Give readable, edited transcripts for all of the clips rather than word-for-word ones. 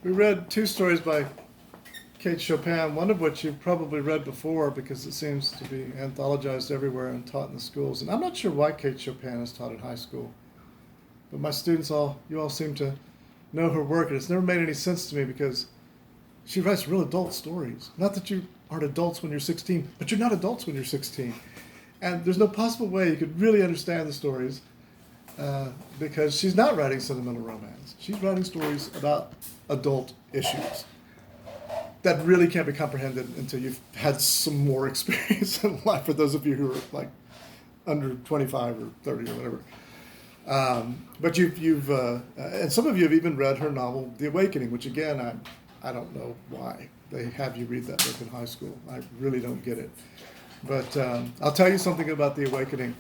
We read two stories by Kate Chopin, one of which you've probably read before because it seems to be anthologized everywhere and taught in the schools. And I'm not sure why Kate Chopin is taught in high school, but my students you all seem to know her work, and it's never made any sense to me because she writes real adult stories. Not that you aren't adults when you're 16, but you're not adults when you're 16. And there's no possible way you could really understand the stories because she's not writing sentimental romance. She's writing stories about adult issues that really can't be comprehended until you've had some more experience in life, for those of you who are like under 25 or 30 or whatever. But you've and some of you have even read her novel, The Awakening, which again, I don't know why they have you read that book in high school. I really don't get it. But I'll tell you something about The Awakening.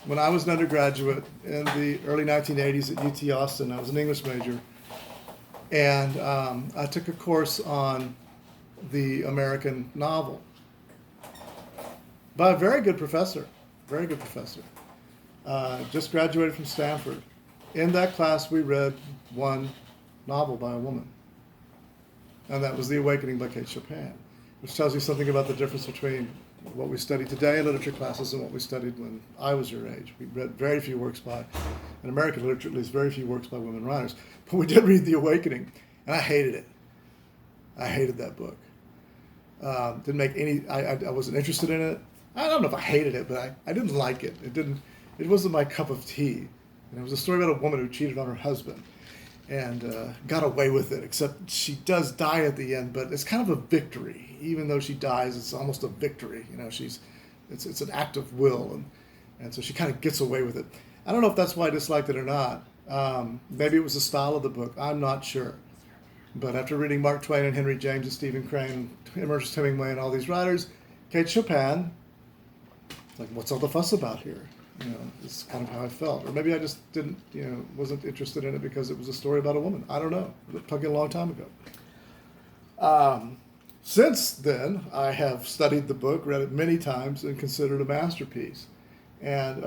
When I was an undergraduate in the early 1980s at UT Austin, I was an English major, and I took a course on the American novel by a very good professor, just graduated from Stanford. In that class, we read one novel by a woman, and that was The Awakening by Kate Chopin, which tells you something about the difference between what we study today in literature classes and what we studied when I was your age. We read very few works by, in American literature at least, very few works by women writers. But we did read The Awakening, and I hated it. I hated that book. Didn't make any, I wasn't interested in it. I don't know if I hated it, but I didn't like it. It wasn't my cup of tea. And it was a story about a woman who cheated on her husband and got away with it, except she does die at the end, but it's kind of a victory. Even though she dies, it's almost a victory. You know, it's an act of will, and so she kind of gets away with it. I don't know if that's why I disliked it or not. Maybe it was the style of the book. I'm not sure. But after reading Mark Twain and Henry James and Stephen Crane and Ernest Hemingway and all these writers, Kate Chopin, it's like, what's all the fuss about here? You know, it's kind of how I felt. Or maybe I just didn't, wasn't interested in it because it was a story about a woman. I don't know. It took a long time ago. Since then, I have studied the book, read it many times, and considered it a masterpiece. And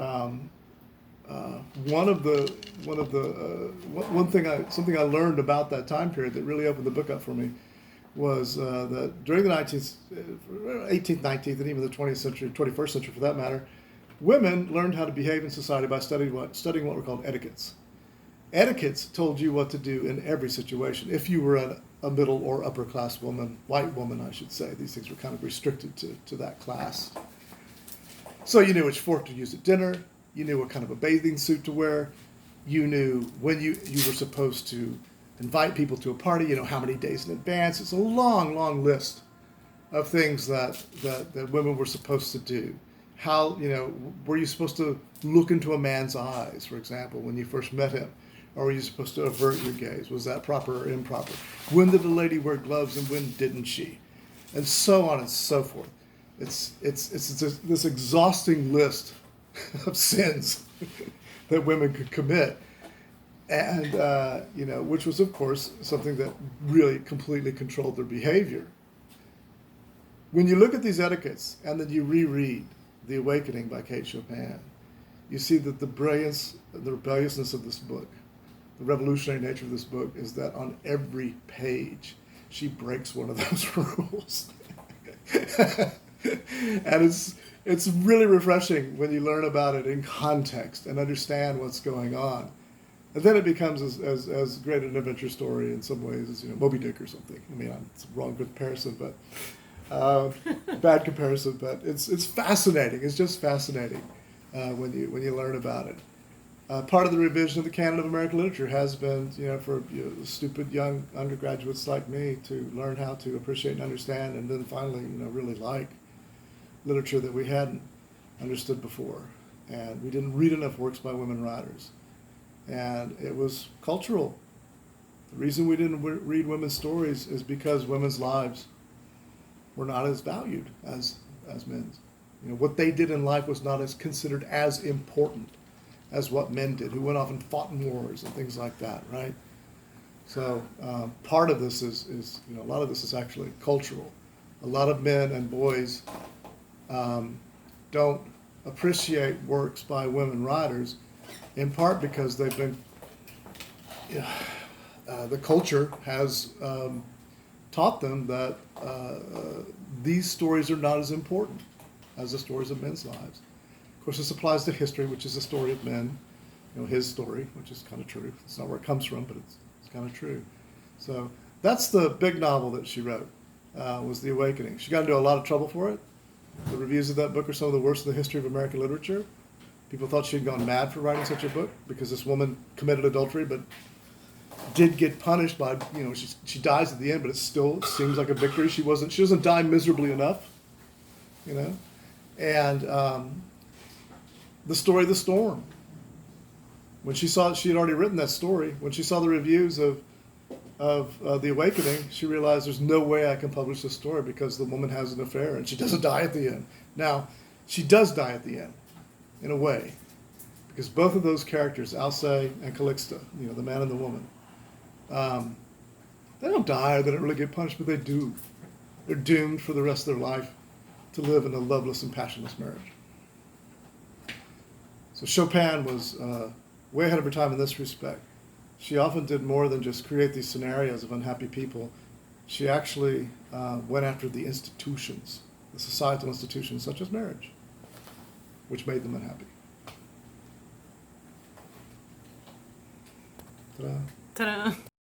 something I learned about that time period that really opened the book up for me was that during the 18th, 19th, and even the 20th century, 21st century for that matter, women learned how to behave in society by studying what were called etiquettes. Etiquettes told you what to do in every situation. If you were a middle or upper class woman, white woman, I should say, these things were kind of restricted to that class. So you knew which fork to use at dinner. You knew what kind of a bathing suit to wear. You knew when you were supposed to invite people to a party, how many days in advance. It's a long, long list of things that women were supposed to do. How, were you supposed to look into a man's eyes, for example, when you first met him? Or were you supposed to avert your gaze? Was that proper or improper? When did a lady wear gloves and when didn't she? And so on and so forth. It's this exhausting list of sins that women could commit, and which was of course something that really completely controlled their behavior. When you look at these etiquettes and then you reread The Awakening by Kate Chopin, you see that the brilliance, the rebelliousness of this book, the revolutionary nature of this book is that on every page she breaks one of those rules. And it's really refreshing when you learn about it in context and understand what's going on. And then it becomes as great an adventure story in some ways as Moby Dick or something. I mean, it's a wrong comparison, but bad comparison. But it's fascinating. It's just fascinating when you learn about it. Part of the revision of the canon of American literature has been, for stupid young undergraduates like me to learn how to appreciate and understand, and then finally, really like literature that we hadn't understood before. And we didn't read enough works by women writers. And it was cultural. The reason we didn't read women's stories is because women's lives were not as valued as men's. What they did in life was not as considered as important as what men did, who went off and fought in wars and things like that, right? So part of this is a lot of this is actually cultural. A lot of men and boys don't appreciate works by women writers, in part because they've been the culture has taught them that these stories are not as important as the stories of men's lives. Of course, this applies to history, which is the story of men. His story, which is kind of true. It's not where it comes from, but it's kind of true. So that's the big novel that she wrote, was The Awakening. She got into a lot of trouble for it. The reviews of that book are some of the worst in the history of American literature. People thought she had gone mad for writing such a book because this woman committed adultery, but did get punished by, she dies at the end, but it still seems like a victory. She doesn't die miserably enough, And the story of the storm. When she saw she had already written that story, when she saw the reviews of The Awakening, she realized there's no way I can publish this story because the woman has an affair and she doesn't die at the end. Now, she does die at the end, in a way, because both of those characters, Alcée and Calixta, the man and the woman, they don't die or they don't really get punished, but they do. They're doomed for the rest of their life to live in a loveless and passionless marriage. So Chopin was way ahead of her time in this respect. She often did more than just create these scenarios of unhappy people. She actually went after the institutions, the societal institutions such as marriage, which made them unhappy. Ta-da. Ta-da.